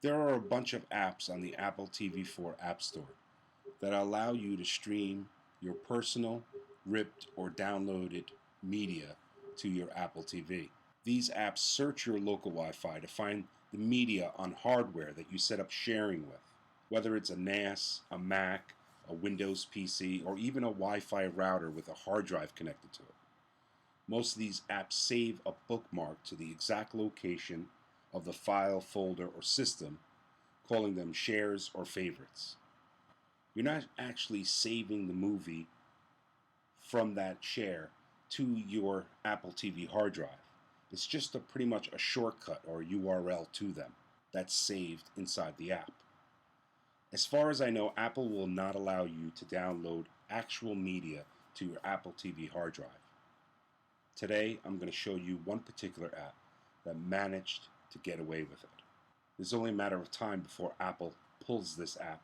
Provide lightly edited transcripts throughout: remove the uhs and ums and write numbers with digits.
There are a bunch of apps on the Apple TV 4 App Store that allow you to stream your personal, ripped, or downloaded media to your Apple TV. These apps search your local Wi-Fi to find the media on hardware that you set up sharing with, whether it's a NAS, a Mac, a Windows PC, or even a Wi-Fi router with a hard drive connected to it. Most of these apps save a bookmark to the exact location of the file, folder, or system, calling them shares or favorites. You're not actually saving the movie from that share to your Apple TV hard drive. It's just pretty much a shortcut or a URL to them that's saved inside the app. As far as I know, Apple will not allow you to download actual media to your Apple TV hard drive. Today, I'm going to show you one particular app that managed to get away with it. It's only a matter of time before Apple pulls this app,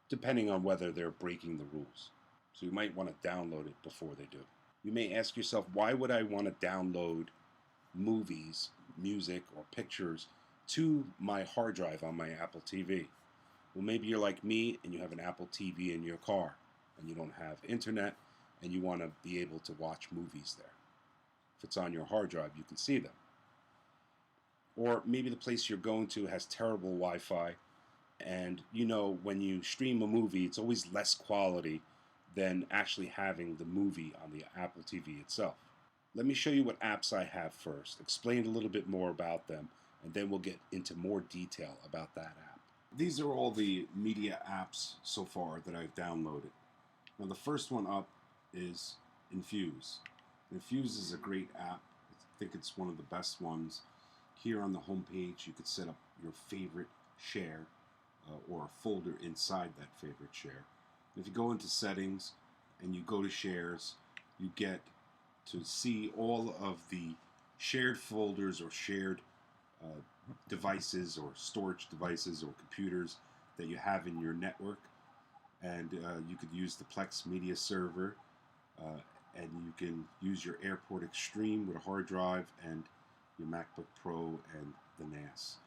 depending on whether they're breaking the rules. So you might want to download it before they do. You may ask yourself, why would I want to download movies, music, or pictures to my hard drive on my Apple TV? Well, maybe you're like me and you have an Apple TV in your car and you don't have internet and you want to be able to watch movies there. If it's on your hard drive, you can see them. Or maybe the place you're going to has terrible Wi-Fi, and you know when you stream a movie, it's always less quality than actually having the movie on the Apple TV itself. Let me show you what apps I have first, explain a little bit more about them, and then we'll get into more detail about that app. These are all the media apps so far that I've downloaded. Now the first one up is Infuse. Infuse is a great app. I think it's one of the best ones. Here on the home page, you could set up your favorite share or a folder inside that favorite share. If you go into settings and you go to shares, you get to see all of the shared folders or shared devices or storage devices or computers that you have in your network. And you could use the Plex media server, and you can use your Airport Extreme with a hard drive and your MacBook Pro and the NAS.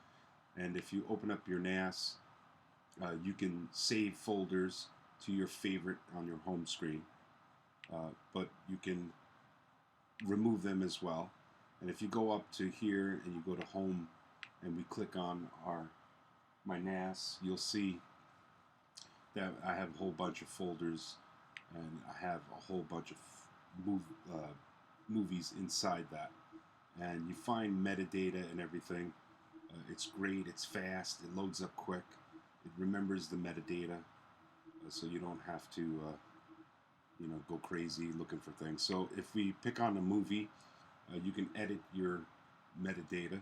And if you open up your NAS, you can save folders to your favorite on your home screen, but you can remove them as well. And if you go up to here and you go to home and we click on my NAS, you'll see that I have a whole bunch of folders and I have a whole bunch of movies inside that. And you find metadata and everything. It's great, it's fast, it loads up quick, it remembers the metadata, so you don't have to go crazy looking for things. So if we pick on a movie, you can edit your metadata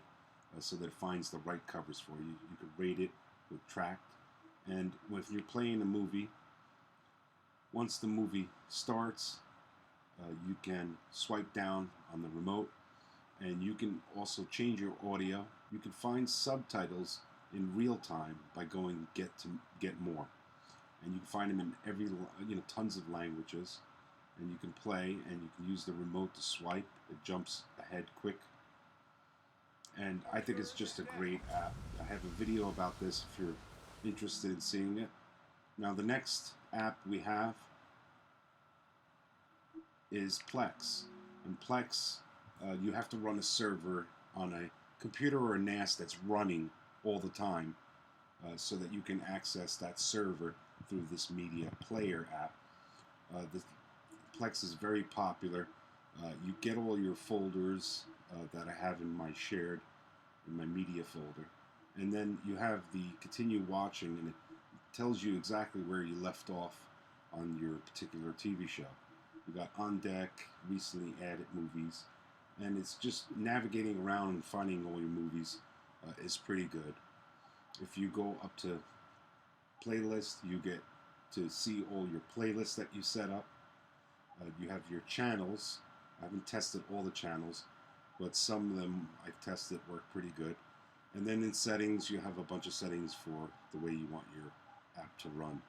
so that it finds the right covers for you. You can rate it with tracked, and if you're playing a movie, once the movie starts, you can swipe down on the remote, and you can also change your audio. You can find subtitles in real time by going get more, and you can find them in every tons of languages, and you can play and you can use the remote to swipe. It jumps ahead quick, and I think it's just a great app. I have a video about this if you're interested in seeing it. Now the next app we have is Plex, and Plex, you have to run a server on a computer or a NAS that's running all the time, so that you can access that server through this media player app. The Plex is very popular. You get all your folders that I have in my media folder, and then you have the continue watching, and it tells you exactly where you left off on your particular TV show. You got On Deck, recently added movies, and it's just navigating around and finding all your movies is pretty good. If you go up to playlist, you get to see all your playlists that you set up. You have your channels. I haven't tested all the channels, but some of them I've tested work pretty good. And then in settings, you have a bunch of settings for the way you want your app to run.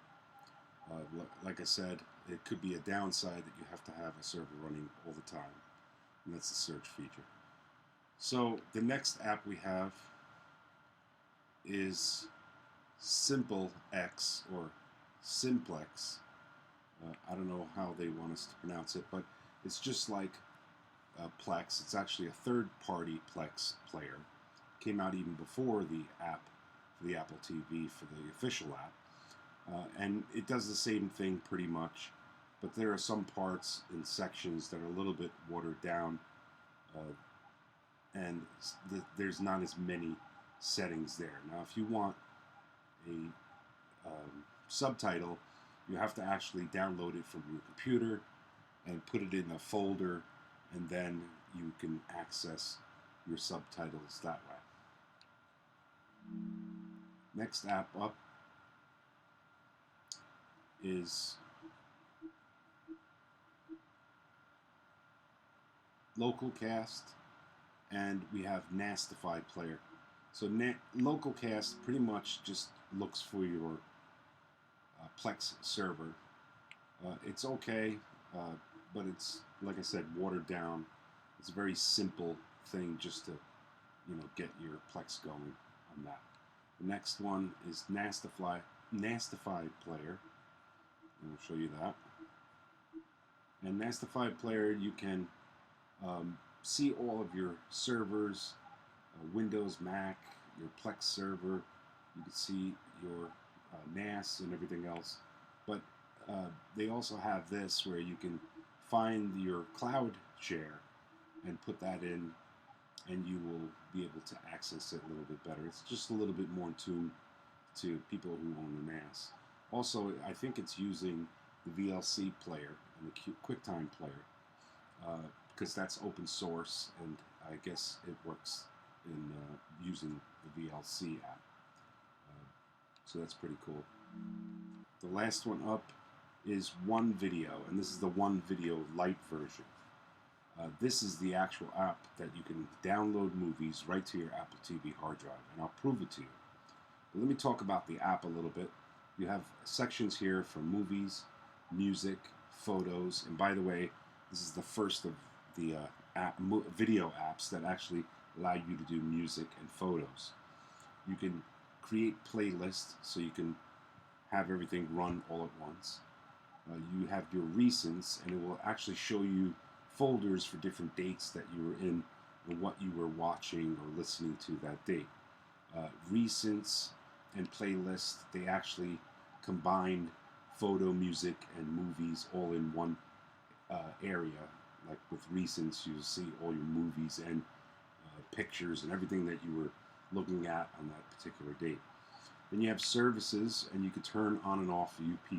Like I said, it could be a downside that you have to have a server running all the time, and that's the search feature. So the next app we have is Simple X or Simplex. I don't know how they want us to pronounce it, but it's just like Plex. It's actually a third-party Plex player. Came out even before the app for the Apple TV for the official app. And it does the same thing pretty much, but there are some parts and sections that are a little bit watered down, and there's not as many settings there. Now, if you want a subtitle, you have to actually download it from your computer and put it in a folder, and then you can access your subtitles that way. Next app up is LocalCast, and we have Nastify Player. So LocalCast pretty much just looks for your Plex server. It's okay, but it's, like I said, watered down. It's a very simple thing just to, get your Plex going on that. The next one is Nastify Player. I'll show you that. And Nastify Player, you can see all of your servers, Windows, Mac, your Plex server. You can see your NAS and everything else. But they also have this where you can find your cloud share and put that in, and you will be able to access it a little bit better. It's just a little bit more in tune to people who own a NAS. Also, I think it's using the VLC player and the QuickTime player because that's open source, and I guess it works in using the VLC app. So that's pretty cool. The last one up is One Video, and this is the One Video Lite version. This is the actual app that you can download movies right to your Apple TV hard drive, and I'll prove it to you. But let me talk about the app a little bit. You have sections here for movies, music, photos, and by the way, this is the first of the video apps that actually allow you to do music and photos. You can create playlists so you can have everything run all at once. You have your recents, and it will actually show you folders for different dates that you were in and what you were watching or listening to that date. Recents and playlists, they actually combined photo, music, and movies all in one area. Like with recents, you'll see all your movies and pictures and everything that you were looking at on that particular date. Then you have services, and you can turn on and off UP,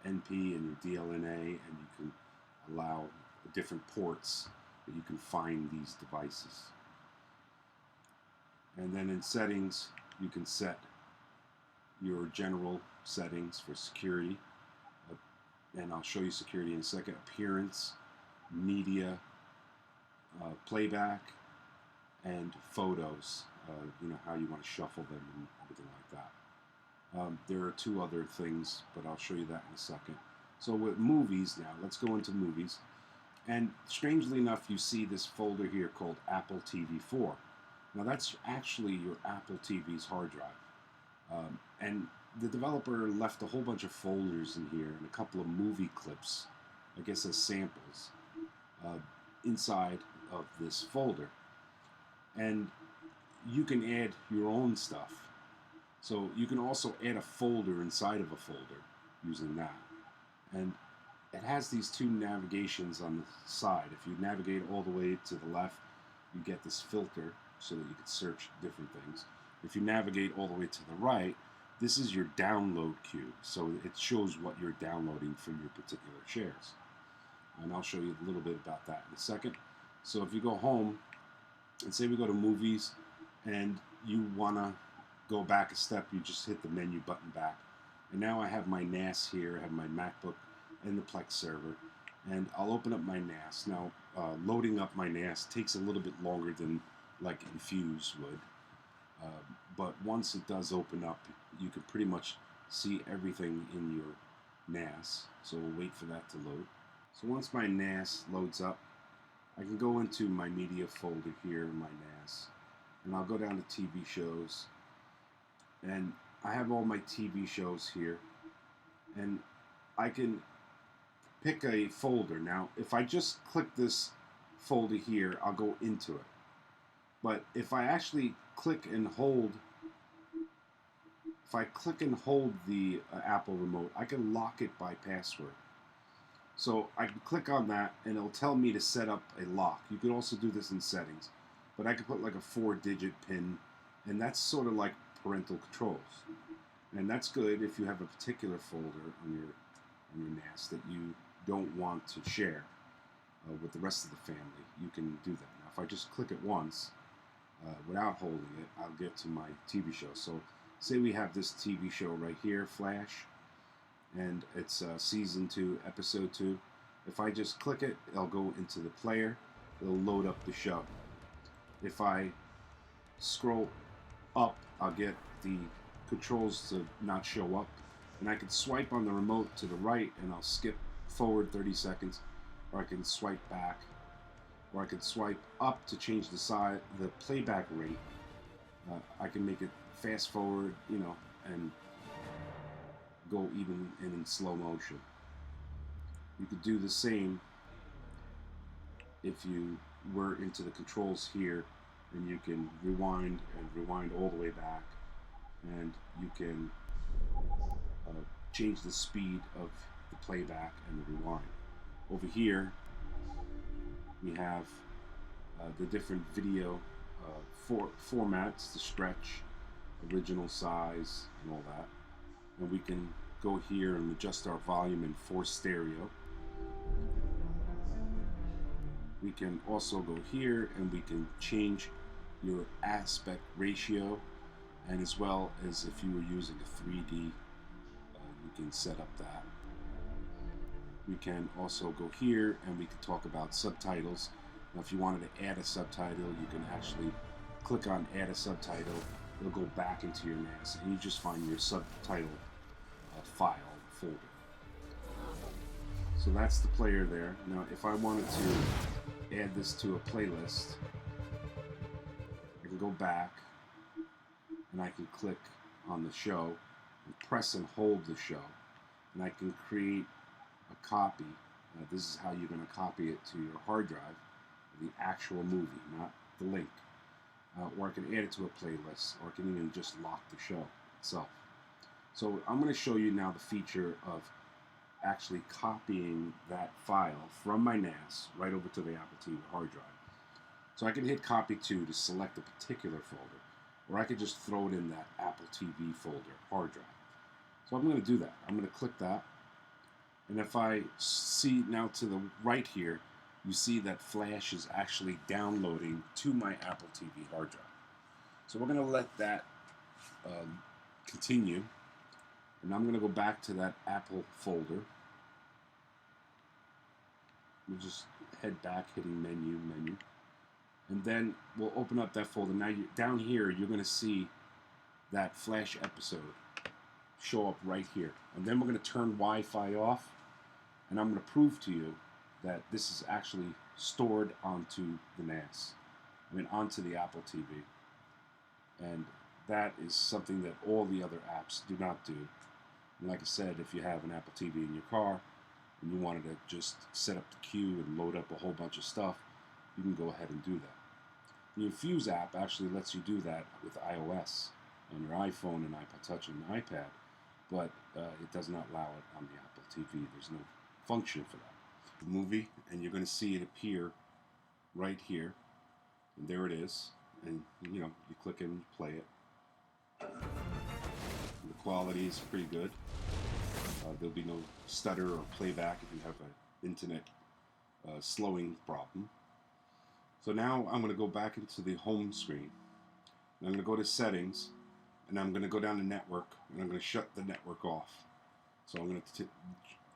NP, and your DLNA, and you can allow different ports that you can find these devices. And then in settings, you can set your general settings for security, and I'll show you security in a second. Appearance, media, playback, and photos. How you want to shuffle them and everything like that. There are two other things, but I'll show you that in a second. So with movies now, let's go into movies. And strangely enough, you see this folder here called Apple TV 4. Now that's actually your Apple TV's hard drive. And the developer left a whole bunch of folders in here and a couple of movie clips, I guess as samples, inside of this folder. And you can add your own stuff. So you can also add a folder inside of a folder using that. And it has these two navigations on the side. If you navigate all the way to the left, you get this filter so that you can search different things. If you navigate all the way to the right, this is your download queue. So it shows what you're downloading from your particular shares. And I'll show you a little bit about that in a second. So if you go home, and say we go to movies, and you want to go back a step, you just hit the menu button back. And now I have my NAS here, I have my MacBook and the Plex server, and I'll open up my NAS. Now, loading up my NAS takes a little bit longer than like Infuse would, but once it does open up, you can pretty much see everything in your NAS. So we'll wait for that to load. So once my NAS loads up, I can go into my media folder here in my NAS, and I'll go down to TV shows, and I have all my TV shows here, and I can pick a folder. Now, if I just click this folder here, I'll go into it. But if I actually click and hold, the Apple remote, I can lock it by password. So I can click on that and it'll tell me to set up a lock. You can also do this in settings, but I could put like a 4-digit PIN, and that's sort of like parental controls. And that's good if you have a particular folder on your NAS that you don't want to share with the rest of the family. You can do that. Now, if I just click it once without holding it, I'll get to my TV show. So say we have this TV show right here, Flash, and it's season 2, episode 2. If I just click it, it'll go into the player. It'll load up the show. If I scroll up, I'll get the controls to not show up, and I can swipe on the remote to the right and I'll skip forward 30 seconds, or I can swipe back, or I can swipe up to change the playback rate. I can make it fast forward, and go even in slow motion. You could do the same if you were into the controls here, and you can rewind all the way back, and you can change the speed of the playback and the rewind. Over here we have the different video formats, the stretch, original size, and all that. And we can go here and adjust our volume and force stereo. We can also go here and we can change your aspect ratio, and as well as if you were using a 3D, you can set up that. We can also go here and we can talk about subtitles. Now, if you wanted to add a subtitle, you can actually click on add a subtitle. It'll go back into your NAS, and you just find your subtitle file folder. So that's the player there. Now, if I wanted to add this to a playlist, I can go back and I can click on the show and press and hold the show, and I can create a copy. This is how you're going to copy it to your hard drive, the actual movie, not the link. Or I can add it to a playlist, or I can even just lock the show itself. So I'm going to show you now the feature of actually copying that file from my NAS right over to the Apple TV hard drive. So I can hit copy to select a particular folder, or I could just throw it in that Apple TV folder hard drive. So I'm going to do that. I'm going to click that, and if I see now to the right here, you see that Flash is actually downloading to my Apple TV hard drive. So we're going to let that continue, and I'm going to go back to that Apple folder. We'll just head back, hitting menu, and then we'll open up that folder. Now down here, you're going to see that Flash episode show up right here, and then we're going to turn Wi-Fi off, and I'm going to prove to you that this is actually stored onto the NAS, onto the Apple TV. And that is something that all the other apps do not do. And like I said, if you have an Apple TV in your car and you wanted to just set up the queue and load up a whole bunch of stuff, you can go ahead and do that. The Infuse app actually lets you do that with iOS on your iPhone and iPod Touch and iPad, but it does not allow it on the Apple TV. There's no function for that. The movie, and you're going to see it appear right here, and there it is, and you click it and you play it. The quality is pretty good. There'll be no stutter or playback if you have an internet slowing problem. So now I'm going to go back into the home screen, and I'm going to go to settings, and I'm going to go down to network, and I'm going to shut the network off. So I'm going to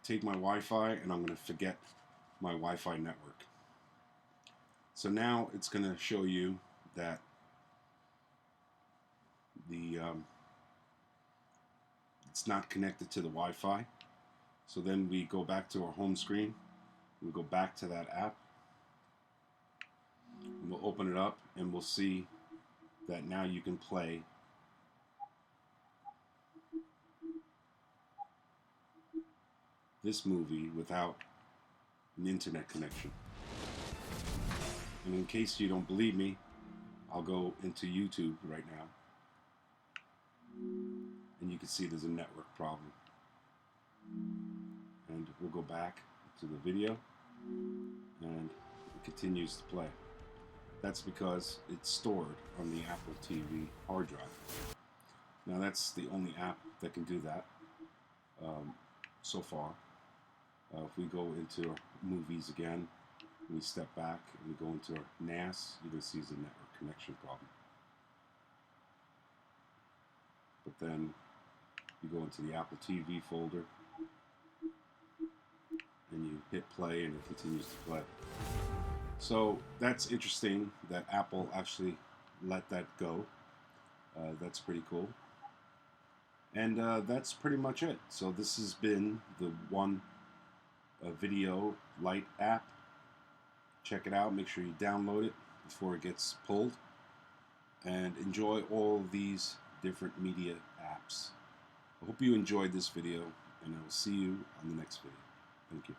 take my Wi-Fi, and I'm going to forget my Wi-Fi network. So now it's going to show you that it's not connected to the Wi-Fi. So then we go back to our home screen. We go back to that app. And we'll open it up, and we'll see that now you can play this movie without an internet connection. And in case you don't believe me, I'll go into YouTube right now, and you can see there's a network problem. And we'll go back to the video, and it continues to play. That's because it's stored on the Apple TV hard drive. Now that's the only app that can do that so far. If we go into our movies again, we step back and we go into our NAS, you're going to see there's a network connection problem. But then you go into the Apple TV folder and you hit play, and it continues to play. So that's interesting that Apple actually let that go. That's pretty cool. And that's pretty much it. So this has been the One Video Lite app. Check it out. Make sure you download it before it gets pulled. And enjoy all these different media apps. I hope you enjoyed this video, and I will see you on the next video. Thank you.